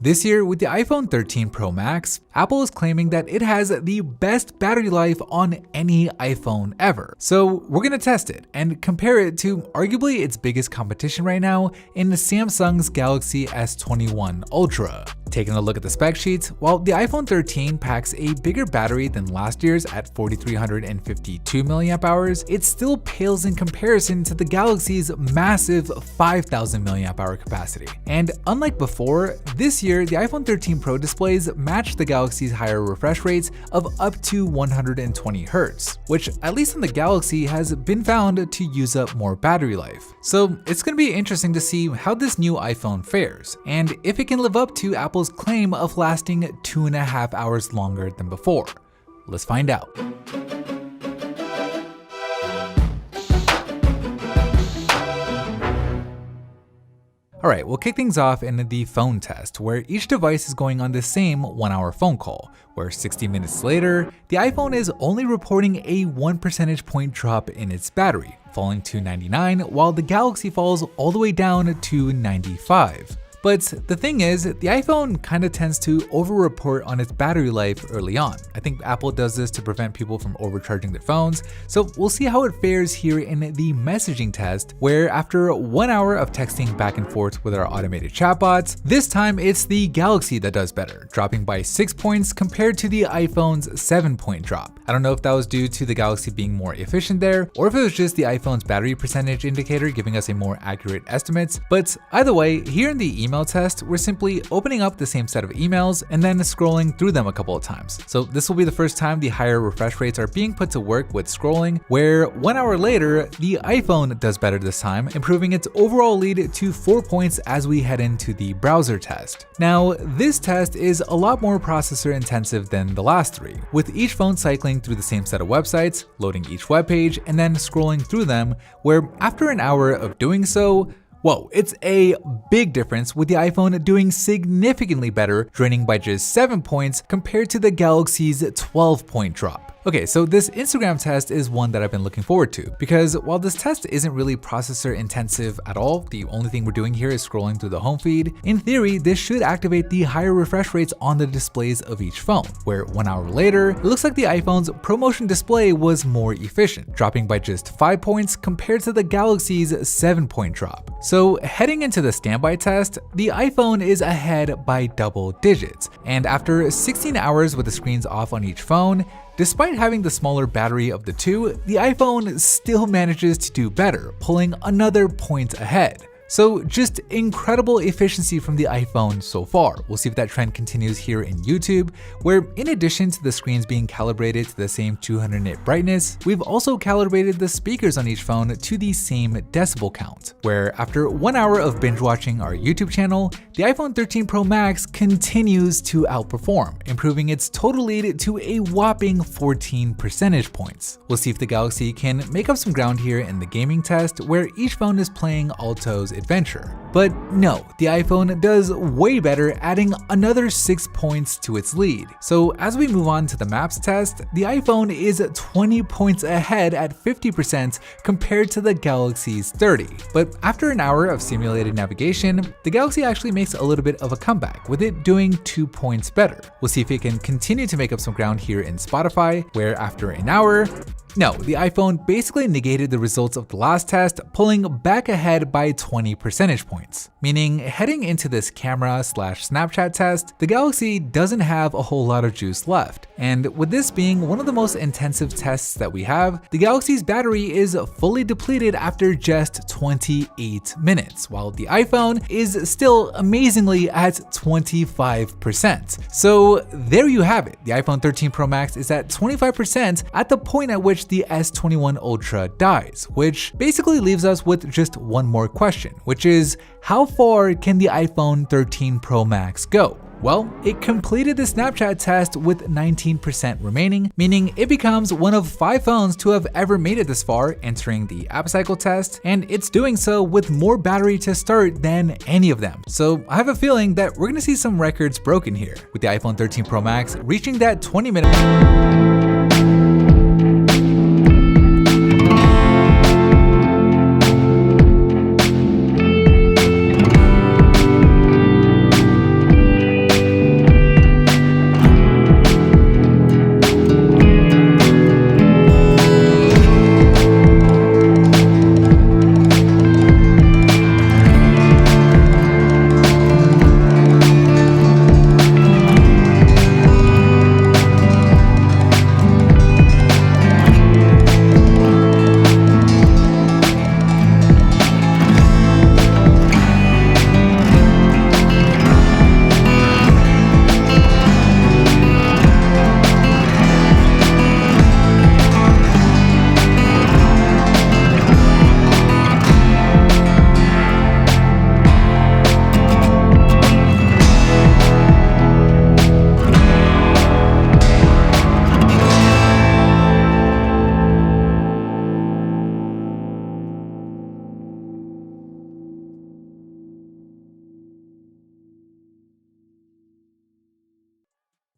This year, with the iPhone 13 Pro Max, Apple is claiming that it has the best battery life on any iPhone ever. So we're gonna test it and compare it to arguably its biggest competition right now in Samsung's Galaxy S21 Ultra. Taking a look at the spec sheets, while the iPhone 13 packs a bigger battery than last year's at 4,352 mAh, it still pales in comparison to the Galaxy's massive 5,000 mAh capacity. And unlike before, this year the iPhone 13 Pro displays match the Galaxy's higher refresh rates of up to 120 Hz, which at least on the Galaxy has been found to use up more battery life. So it's going to be interesting to see how this new iPhone fares, and if it can live up to Apple's claim of lasting 2.5 hours longer than before. Let's find out. Alright, we'll kick things off in the phone test, where each device is going on the same 1-hour phone call, where 60 minutes later, the iPhone is only reporting a 1 percentage point drop in its battery, falling to 99, while the Galaxy falls all the way down to 95. But the thing is, the iPhone kind of tends to over-report on its battery life early on. I think Apple does this to prevent people from overcharging their phones, so we'll see how it fares here in the messaging test, where after 1 hour of texting back and forth with our automated chatbots, this time it's the Galaxy that does better, dropping by 6 points compared to the iPhone's 7-point drop. I don't know if that was due to the Galaxy being more efficient there, or if it was just the iPhone's battery percentage indicator giving us a more accurate estimates, but either way, here in the email test, we're simply opening up the same set of emails and then scrolling through them a couple of times. So this will be the first time the higher refresh rates are being put to work with scrolling, where 1 hour later, the iPhone does better this time, improving its overall lead to 4 points as we head into the browser test. Now, this test is a lot more processor intensive than the last three, with each phone cycling through the same set of websites, loading each web page, and then scrolling through them, where after an hour of doing so, whoa, it's a big difference, with the iPhone doing significantly better, draining by just 7 points compared to the Galaxy's 12-point drop. Okay, so this Instagram test is one that I've been looking forward to, because while this test isn't really processor intensive at all, the only thing we're doing here is scrolling through the home feed, in theory, this should activate the higher refresh rates on the displays of each phone, where 1 hour later, it looks like the iPhone's ProMotion display was more efficient, dropping by just 5 points compared to the Galaxy's 7-point drop. So heading into the standby test, the iPhone is ahead by double digits, and after 16 hours with the screens off on each phone, despite having the smaller battery of the two, the iPhone still manages to do better, pulling another point ahead. So just incredible efficiency from the iPhone so far. We'll see if that trend continues here in YouTube, where in addition to the screens being calibrated to the same 200 nit brightness, we've also calibrated the speakers on each phone to the same decibel count, where after 1 hour of binge watching our YouTube channel, the iPhone 13 Pro Max continues to outperform, improving its total lead to a whopping 14 percentage points. We'll see if the Galaxy can make up some ground here in the gaming test, where each phone is playing Alto's adventure. But no, the iPhone does way better, adding another 6 points to its lead. So as we move on to the maps test, the iPhone is 20 points ahead at 50% compared to the Galaxy's 30. But after an hour of simulated navigation, the Galaxy actually makes a little bit of a comeback, with it doing 2 points better. We'll see if it can continue to make up some ground here in Spotify, where after an hour, no, the iPhone basically negated the results of the last test, pulling back ahead by 20 percentage points. Meaning, heading into this camera/Snapchat test, the Galaxy doesn't have a whole lot of juice left. And with this being one of the most intensive tests that we have, the Galaxy's battery is fully depleted after just 28 minutes, while the iPhone is still amazingly at 25%. So there you have it. The iPhone 13 Pro Max is at 25% at the point at which the S21 Ultra dies, which basically leaves us with just one more question, which is, how far can the iPhone 13 Pro Max go? Well, it completed the Snapchat test with 19% remaining, meaning it becomes one of 5 phones to have ever made it this far, entering the app cycle test, and it's doing so with more battery to start than any of them. So I have a feeling that we're gonna see some records broken here, with the iPhone 13 Pro Max reaching that 20-minute